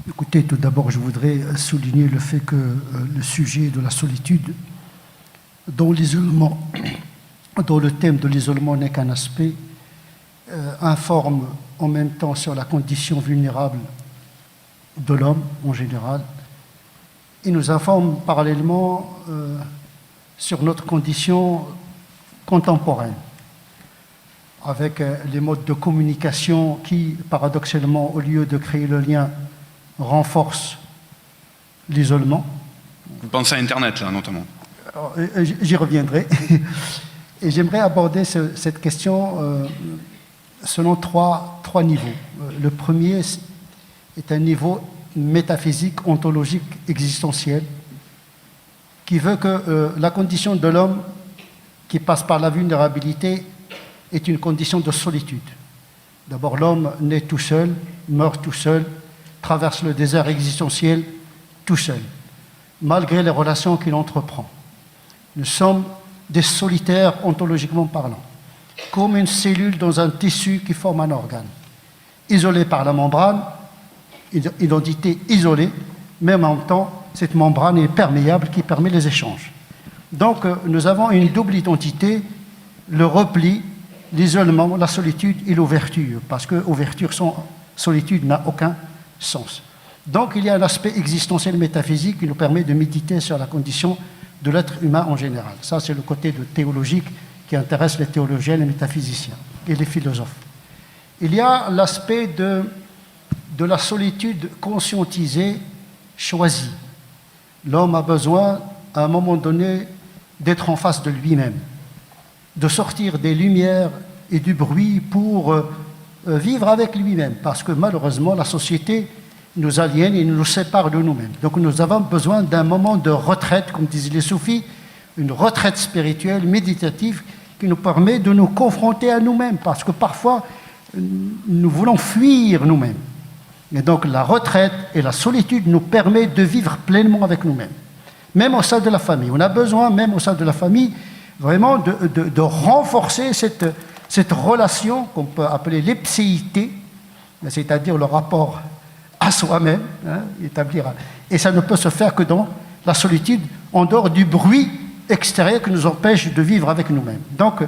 Écoutez, tout d'abord, je voudrais souligner le fait que le sujet de la solitude, dont l'isolement, dont le thème de l'isolement n'est qu'un aspect, informe en même temps sur la condition vulnérable de l'homme en général, et nous informe parallèlement sur notre condition contemporaine, avec les modes de communication qui, paradoxalement, au lieu de créer le lien, renforcent l'isolement. Vous pensez à Internet, là, notamment? J'y reviendrai. Et j'aimerais aborder cette question selon trois niveaux. Le premier est un niveau métaphysique, ontologique, existentiel, qui veut que la condition de l'homme qui passe par la vulnérabilité est une condition de solitude. D'abord, l'homme naît tout seul, meurt tout seul, traverse le désert existentiel tout seul, malgré les relations qu'il entreprend. Nous sommes des solitaires ontologiquement parlant, comme une cellule dans un tissu qui forme un organe, isolé par la membrane, identité isolée, mais en même temps, cette membrane est perméable qui permet les échanges. Donc, nous avons une double identité, le repli, l'isolement, la solitude et l'ouverture, parce que ouverture sans solitude n'a aucun sens. Donc, il y a un aspect existentiel métaphysique qui nous permet de méditer sur la condition de l'être humain en général. Ça, c'est le côté théologique qui intéresse les théologiens, les métaphysiciens et les philosophes. Il y a l'aspect de la solitude conscientisée, choisie. L'homme a besoin, à un moment donné, d'être en face de lui-même, de sortir des lumières et du bruit pour vivre avec lui-même, parce que malheureusement, la société nous aliène et nous sépare de nous-mêmes. Donc nous avons besoin d'un moment de retraite, comme disent les soufis, une retraite spirituelle, méditative, qui nous permet de nous confronter à nous-mêmes, parce que parfois, nous voulons fuir nous-mêmes. Et donc la retraite et la solitude nous permettent de vivre pleinement avec nous-mêmes. Même au sein de la famille. On a besoin, même au sein de la famille, vraiment de renforcer cette relation qu'on peut appeler l'épséité, c'est-à-dire le rapport à soi-même, établir. Et ça ne peut se faire que dans la solitude, en dehors du bruit extérieur qui nous empêche de vivre avec nous-mêmes. Donc,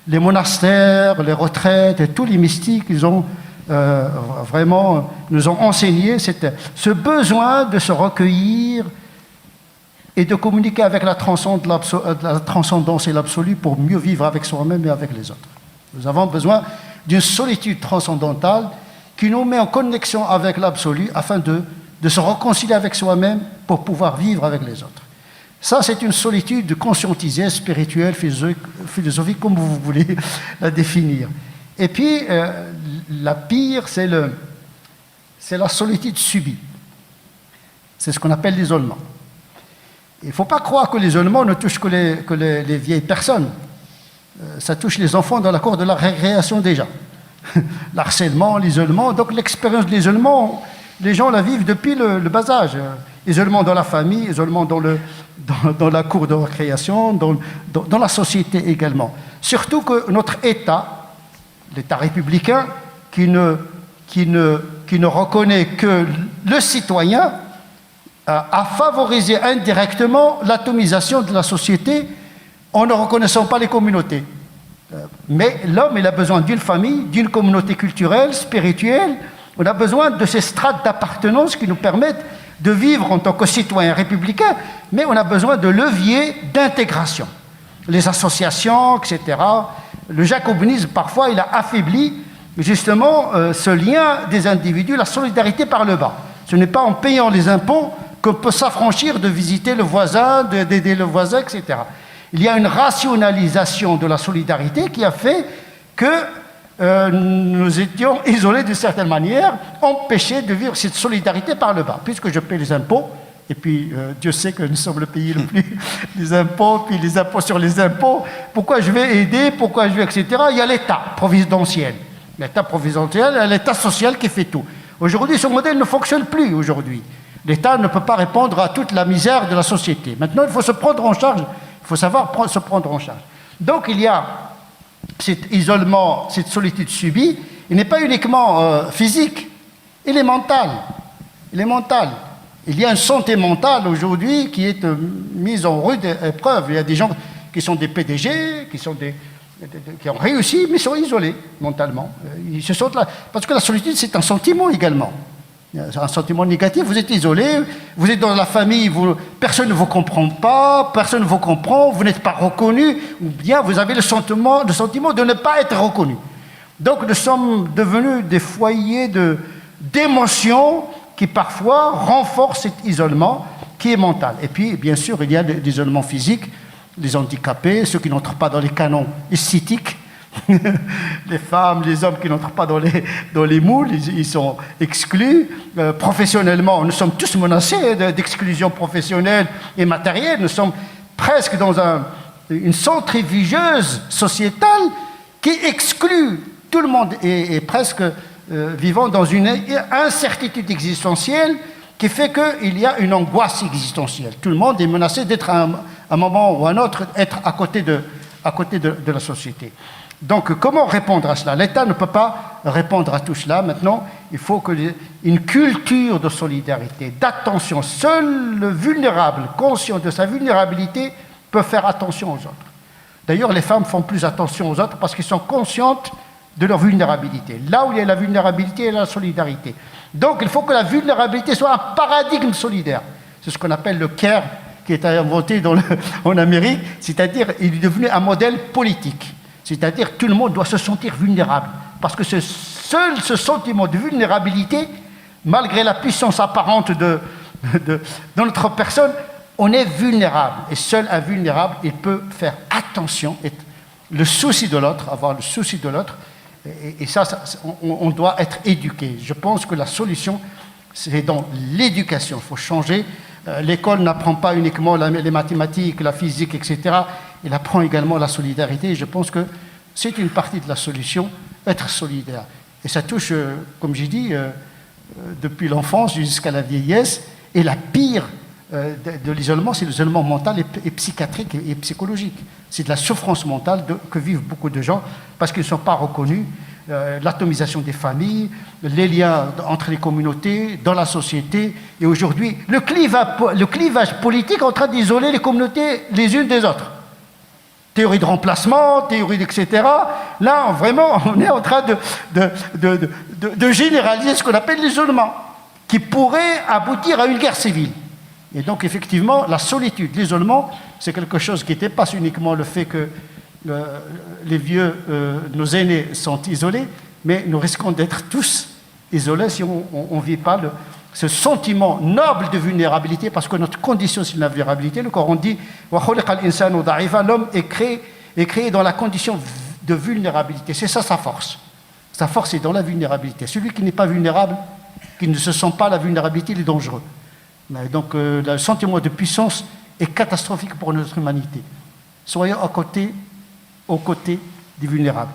les monastères, les retraites et tous les mystiques, ils ont vraiment nous ont enseigné ce besoin de se recueillir et de communiquer avec la transcendance et l'absolu pour mieux vivre avec soi-même et avec les autres. Nous avons besoin d'une solitude transcendantale qui nous met en connexion avec l'absolu afin de se réconcilier avec soi-même pour pouvoir vivre avec les autres. Ça, c'est une solitude conscientisée, spirituelle, philosophique, comme vous voulez la définir. Et puis, la pire, c'est la solitude subie. C'est ce qu'on appelle l'isolement. Il ne faut pas croire que l'isolement ne touche que les vieilles personnes. Ça touche les enfants dans la cour de la récréation déjà. L'harcèlement, l'isolement. Donc l'expérience de l'isolement, les gens la vivent depuis le bas âge. Isolement dans la famille, isolement dans la cour de récréation, dans la société également. Surtout que notre État, l'État républicain, qui ne reconnaît que le citoyen, a favorisé indirectement l'atomisation de la société en ne reconnaissant pas les communautés. Mais l'homme, il a besoin d'une famille, d'une communauté culturelle, spirituelle. On a besoin de ces strates d'appartenance qui nous permettent de vivre en tant que citoyen républicain, mais on a besoin de leviers d'intégration. Les associations, etc. Le jacobinisme, parfois, il a affaibli justement ce lien des individus, la solidarité par le bas. Ce n'est pas en payant les impôts qu'on peut s'affranchir de visiter le voisin, d'aider le voisin, etc. Il y a une rationalisation de la solidarité qui a fait que nous étions isolés d'une certaine manière, empêchés de vivre cette solidarité par le bas. Puisque je paie les impôts, et puis Dieu sait que nous sommes le pays le plus les impôts, puis les impôts sur les impôts, pourquoi je vais aider, pourquoi je vais, etc. Il y a l'État providentiel. L'État providentiel, l'État social qui fait tout. Aujourd'hui, ce modèle ne fonctionne plus aujourd'hui. L'État ne peut pas répondre à toute la misère de la société. Maintenant, il faut se prendre en charge. Il faut savoir se prendre en charge. Donc, il y a cet isolement, cette solitude subie. Il n'est pas uniquement physique, il est mental. il est mental. Il y a une santé mentale aujourd'hui qui est mise en rude épreuve. Il y a des gens qui sont des PDG, qui ont réussi, mais sont isolés mentalement. Ils se sentent là. Parce que la solitude, c'est un sentiment également. C'est un sentiment négatif. Vous êtes isolé, vous êtes dans la famille, personne ne vous comprend pas, personne ne vous comprend, vous n'êtes pas reconnu, ou bien vous avez le sentiment de ne pas être reconnu. Donc nous sommes devenus des foyers d'émotions qui parfois renforcent cet isolement qui est mental. Et puis, bien sûr, il y a l'isolement physique, les handicapés, ceux qui n'entrent pas dans les canons esthétiques, les femmes, les hommes qui n'entrent pas dans les moules, ils sont exclus. Professionnellement, nous sommes tous menacés d'exclusion professionnelle et matérielle. Nous sommes presque dans une centrifugeuse sociétale qui exclut tout le monde et presque vivant dans une incertitude existentielle qui fait qu'il y a une angoisse existentielle. Tout le monde est menacé d'être à un moment ou à un autre, être à côté de la société. Donc, comment répondre à cela? L'État ne peut pas répondre à tout cela. Maintenant, il faut une culture de solidarité, d'attention. Seul le vulnérable, conscient de sa vulnérabilité, peut faire attention aux autres. D'ailleurs, les femmes font plus attention aux autres parce qu'elles sont conscientes de leur vulnérabilité. Là où il y a la vulnérabilité, il y a la solidarité. Donc, il faut que la vulnérabilité soit un paradigme solidaire. C'est ce qu'on appelle le CARE, qui est inventé en Amérique, c'est-à-dire il est devenu un modèle politique. C'est-à-dire tout le monde doit se sentir vulnérable. Parce que seul ce sentiment de vulnérabilité, malgré la puissance apparente de notre personne, on est vulnérable. Et seul un vulnérable, il peut faire attention, le souci de l'autre, avoir le souci de l'autre. Et ça, on doit être éduqué. Je pense que la solution, c'est dans l'éducation. Il faut changer. L'école n'apprend pas uniquement les mathématiques, la physique, etc. Elle apprend également la solidarité. Je pense que c'est une partie de la solution, être solidaire. Et ça touche, comme j'ai dit, depuis l'enfance jusqu'à la vieillesse. Et la pire de l'isolement, c'est l'isolement mental et psychiatrique et psychologique. C'est de la souffrance mentale que vivent beaucoup de gens parce qu'ils ne sont pas reconnus. L'atomisation des familles, les liens entre les communautés, dans la société. Et aujourd'hui, le clivage politique est en train d'isoler les communautés les unes des autres. Théorie de remplacement, théorie etc. Là, vraiment, on est en train de généraliser ce qu'on appelle l'isolement, qui pourrait aboutir à une guerre civile. Et donc, effectivement, la solitude, l'isolement, c'est quelque chose qui dépasse uniquement le fait que les vieux, nos aînés sont isolés, mais nous risquons d'être tous isolés si on ne vit pas ce sentiment noble de vulnérabilité, parce que notre condition, c'est la vulnérabilité. Le Coran dit « L'homme est créé dans la condition de vulnérabilité. C'est ça sa force. Sa force est dans la vulnérabilité. Celui qui n'est pas vulnérable, qui ne se sent pas la vulnérabilité, il est dangereux. Donc le sentiment de puissance est catastrophique pour notre humanité. Soyons aux côtés des vulnérables.